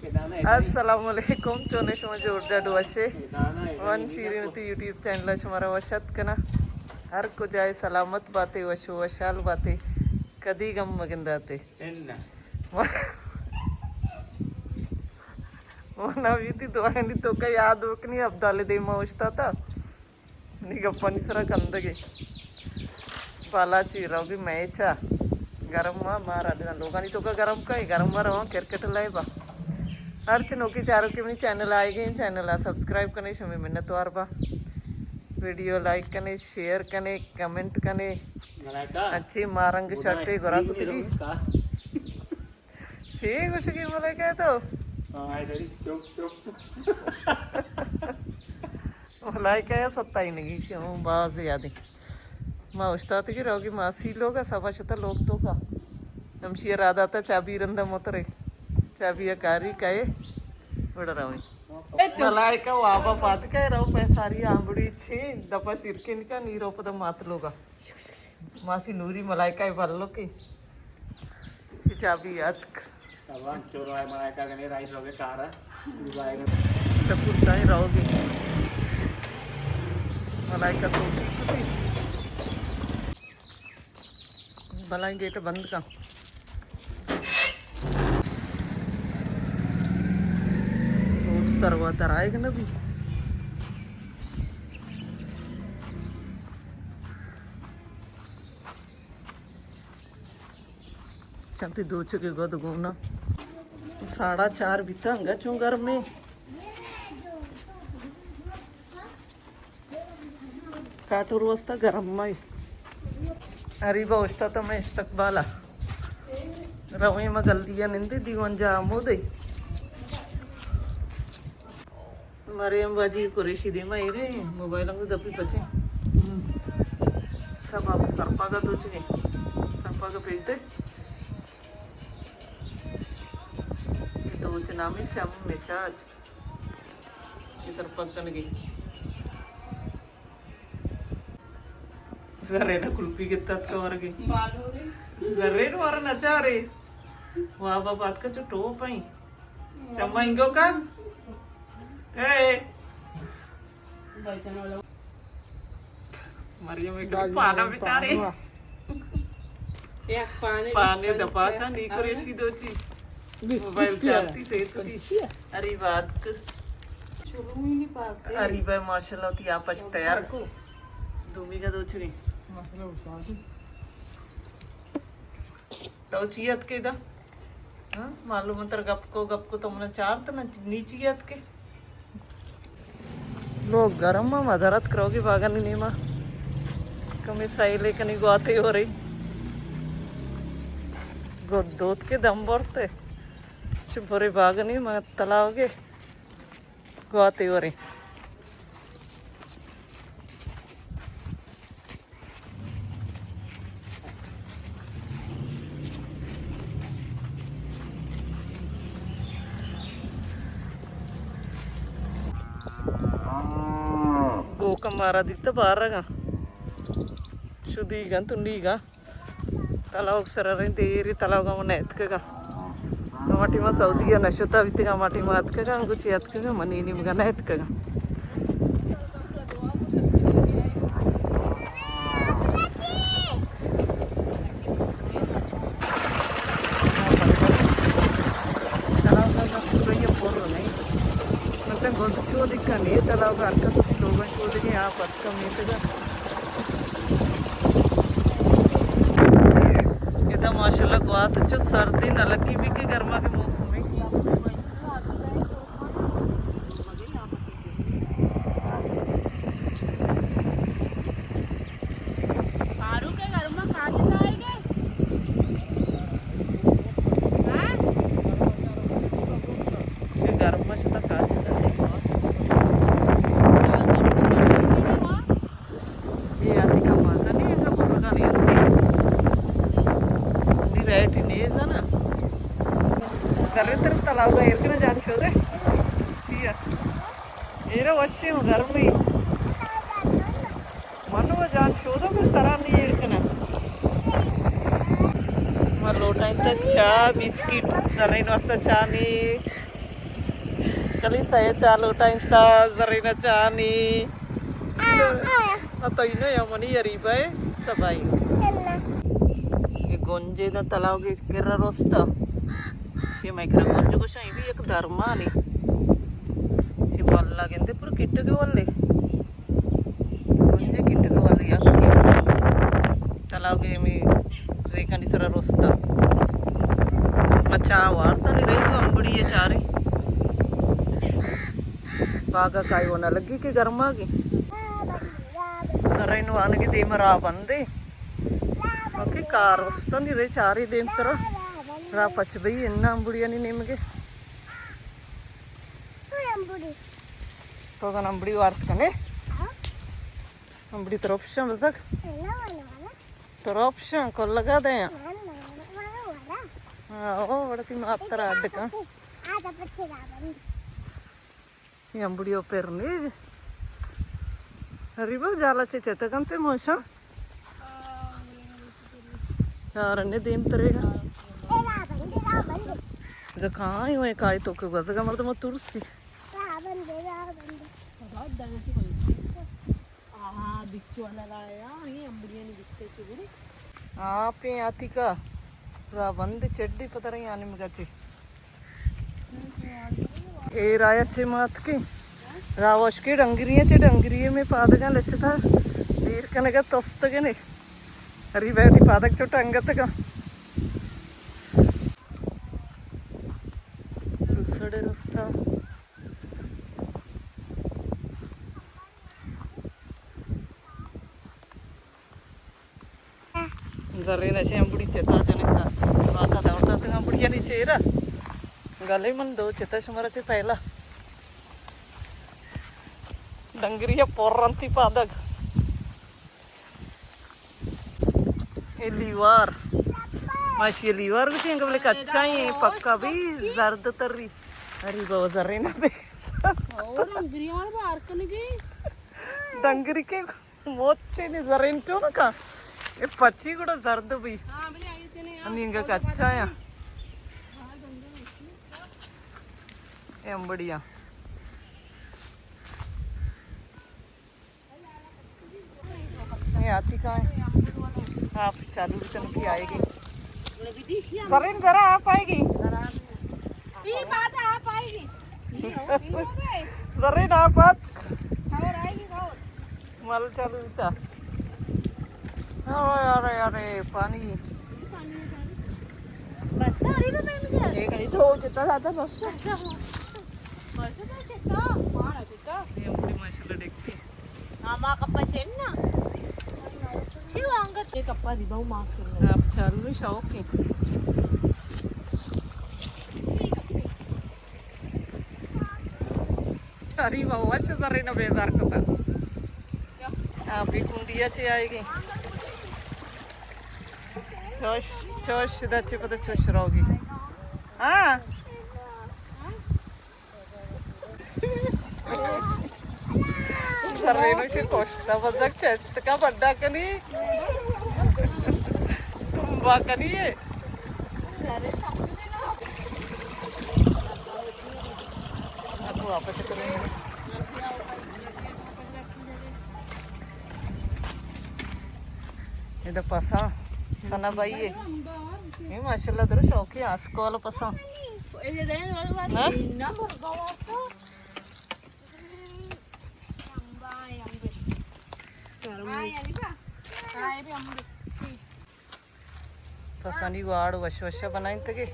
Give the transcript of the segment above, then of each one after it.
Assalamualaikum चोने शमा जोरदा डुआशे one शीरीनती YouTube channel शमारा वशत कना हर को जाए सलामत बातें वशो वशाल बातें कदी गम मगिंदाते वना वीती दोहनी तो का याद वकनी अब्दाले दे मौजता था निगप्पनी सरा कंदगे पाला चीरावगी मैचा गरम मारा लोगानी तो का गरम का गरम मारा क्रिकेट लाए बा हर चनोकी चारों के अपनी चैनल आए गए चैनल आ सब्सक्राइब करने शमी मिन्नत वार बा वीडियो लाइक करने शेयर करने कमेंट करने अच्छी मारंग शर्ट गोरा कुतरी छे कुछ की बोले क्या तो मलाई क्या सत्ता ही नहीं क्यों बाज याद माँ उस्ताद की रहोगी मासी लोग सभा शता लोग तो का हम शेर आदा था चाबी रंदा मोतरे चाबी कारी काये बड़ा रहो मलाई का वाबा बात का रहो पैसारी आंबड़ी छे दपा सिरके निका नीरो पद मात लोगा मासी नूरी मलाई का बल्लो की चाबी याद तवान चोरो है मलाई का गने राइट रहोगे कारा दुबाई में सब कुछ नहीं रहोगे मलाई का तो मलाई गेट बंद का सर्वा तर आएगा ना भी शांति दो चुके गो घूमना 4:30 बीता हंगा चूं घर में काटूर वस्ता गरम में अरीबा वस्ता तो मैं इस्तकबाला रवई में गलदिया निंदी दीवन जा मोदे मरियम बाजी कुरेशी दी मैं रे मोबाइल में दपी बचे सब आप सरपा का तो चुके सरपा का भेज दे तो नाम ही चम में चार्ज ये सरपा कन गई जरे ना कुल्फी के तत का वर गई जरे न वर नचा रे वहाँ बात का जो टोप आई चम्मा इंगो का मरियम एक पाना बेचारे पानी दबा था नहीं करे सी दो ची मोबाइल चलती से तो अरे बात चलो ही नहीं पाते अरे भाई माशाल्लाह थी आप तैयार को दूमी का दो छरी माशाल्लाह उसाद तो चियत के दा हां मालूम अंतर गप को तुमने चार तो ना नीची याद के लोग गरम में मदरत करोगी बागन नहीं माँ कमी सही लेकर नहीं गुआते हो रही दूध के दम बढ़ते भरे बागनी मैं तलाओगे गुआते हो रही मारा दिता बाहर रहा शुद्धीगा तुंडीगा तलाव सर देरी तलाव मन एत्कगा माटी में सऊदिया नशुता वित्तगा माटी में अत्कगा कुछ एत्कगा मनी निम्गना एत्कगा शो दिखा नहीं तलाव का अर्का लोगों को देखे यहाँ पत कम नहीं था ये तो माशाल्लाह बात जो सर्दी न लगी भी के गर्मा के मौसम में तलाव का एरकना जान शोदे चिया एरा वश्य घर में मनु जान शोदा फिर तरह नहीं एरकना लोटा इंत चा बिस्किट तरह वास्ता चा नहीं Kali saya calo tainta zarina cani. Atau ini yang mana ya riba sabai. ये गोंजे दा तलाव के किरा रोस्ता ये माइक्रो गोंजे को शायद भी एक धर्मा नहीं ये वाला कहते पर किट्ट के वाले गोंजे किट्ट के वाले यार तलाव के में रेखा निसरा रोस्ता अच्छा वार्ता नहीं रही अंबड़ी ये चारे बागा काय होना लगी कि गर्मा की जरा इन वाने की देमरा बंदे ओके कार वस्तुनी रे चारी देंतर रा पचबई एन्न अंबुड़ी अनि निಮಗೆ तो गन अंबुड़ी वार्त कने अंबुड़ी तरफशन बजक तरफशन को लगा दे हां ओ वडती मात्र अड्डक ये अंबुड़ी पेरनी हरिबो जाला चेतकंते मोशा यार अन्य देम तरेगा जो कहाँ ही हुए काय तो क्यों गज़ा का मर्द मत तुरसी आप ये आती का रावंद चड्डी पता नहीं आने में गची ए राया चे मात की रावश के डंगरिये में पादगा लच्छता देर कने का तस्त के नहीं अरे वैदी पादक चोट अंगत का दूसरे रास्ता जरे नशे अंबुड़ी चेता जने का बाता दावता तो अंबुड़ी यानी चेरा गले मन दो चेता शुमारा चे पहला डंगरिया पोरंती पादक लीवर माशी लीवर भी हैं कबले कच्चा ही पक्का भी जर्द तरी अरे बाबा जरे ना बे और डंगरी वाला बाहर कने गई डंगरी के मोचे ने जरे तो ना का ये पच्ची కూడా जर्द भी हां बले आई तेने अनि इंगा कच्चा या एम बढ़िया ये आती कहाँ है आप चालू रिटर्न की आएगी जरीन जरा आप आएगी ये बात आप आएगी जरीन आप बात और आएगी और माल चालू था अरे अरे पानी बस अरे मैं मुझे एक नहीं तो जितना ज़्यादा बस बस तो चेता मारा चेता ये बड़ी माशाल्लाह देखती हां मां कप्पा चेन्ना क्यों अंगत के कप्पा दी बहु माशाल्लाह आप चालू में शौक है अरे बाबा अच्छा जरे ना बेजार करता आप भी कुंडिया चे आएगी चोश चोश दाचे पता चोश रहोगी हाँ जरे नो शे कोष्टा बजक चेस्ट का बड्डा कनी तुम बाकनी है aku apa sih keren ini pasang sana bayi ini masyaallah terus oke sekolah pasang ये देन वाला बात हाँ? ना भरगावा तो बाय अंबे हां यानी बा हां ये भी अंबे pasani वाड़ वश वश बनाइन तके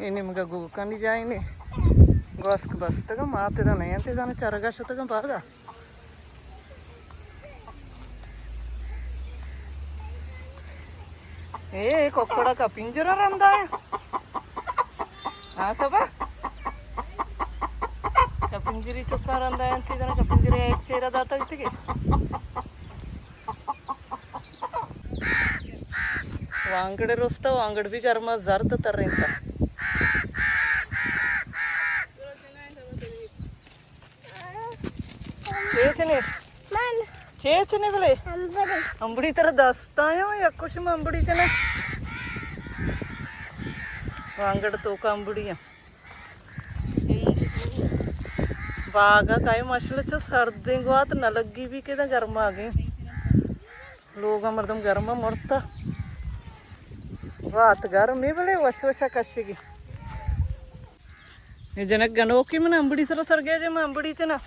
ini mga gugukan di jaini gos ke bas taga mate da nayan te dana charaga shota baga कोकड़ा का पिंजरा रंदा है हाँ सब का पिंजरी चुप्पा रंदा है अंती जना का पिंजरे एक चेहरा दाता इतने के वांगड़े रोस्ता वांगड़ भी गर्मा जर्द तर रही चेचने चेचने बोले अंबड़ी तरह दसता है या कुछ में अंबड़ी चने वांगड़ तो का अंबड़ी है बागा काय मसले चो सर्दी गुआत न लगी भी के गर्म आ गए लोग मर्दम गर्म मरता बात गर्म ही बोले वशवशा कशेगी ये जनक गणों की मन अंबड़ी सर सर गया जे मैं अंबड़ी चना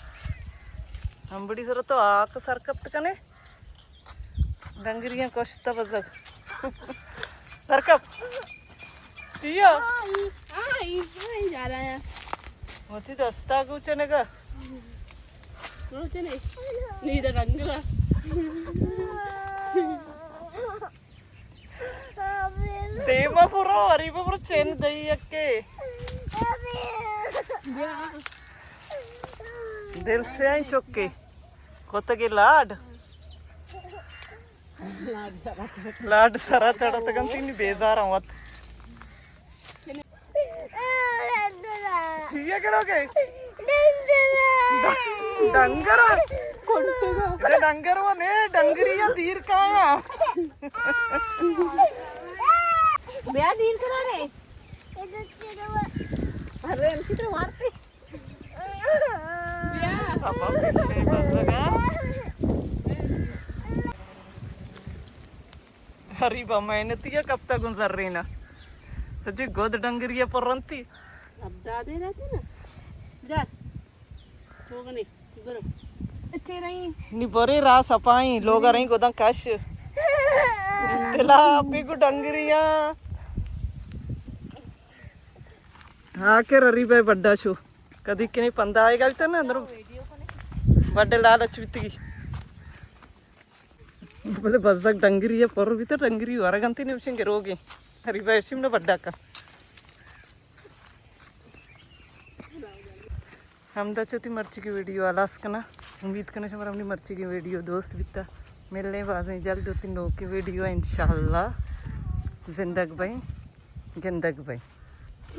अंबड़ी सर तो आक सर कब तक ने डंगरियां कोश्ता बजक सर कब चिया आई जा रहा है मोती दस्ता कुचने का रोचे नहीं तो डंगरा देवा पूरा हरी पूरा चेन दई अक्के दिल से आई चुके कोतगे लाड लाड सारा चढ़ा तक तीन बेजार आवत चिया करोगे डंगर इधर डंगर वो ने डंगरिया दीर का ब्याह दीन करा रे अरे हम चित्र मारते अब पिल्ले बजगा हरी बा मेहनती है कब तक गुजर रही ना सच्ची गोद डंगरिया पर रंती अब दादे रहते ना जा छोगने बरो अच्छे नहीं नी बरे रा सपाई लोग रही गोदा कश दिला पे को डंगरिया हाँ के ररी भाई बड्डा शो कदी के नहीं पंदा आएगा इतना ना अंदर बड्डे लालच बितगी बोले बजक डंगरिया पर भी तो डंगरी वरगंती नहीं उछेंगे रोगे हरी भाई शिमने बड्डा का हम दचोती मर्ची की वीडियो आलास कना उम्मीद करने से अपनी मर्ची की वीडियो दोस्त बिता मिलने बाज़ जल्द 2-3 लोग की वीडियो इंशाल्लाह जिंदगी भाई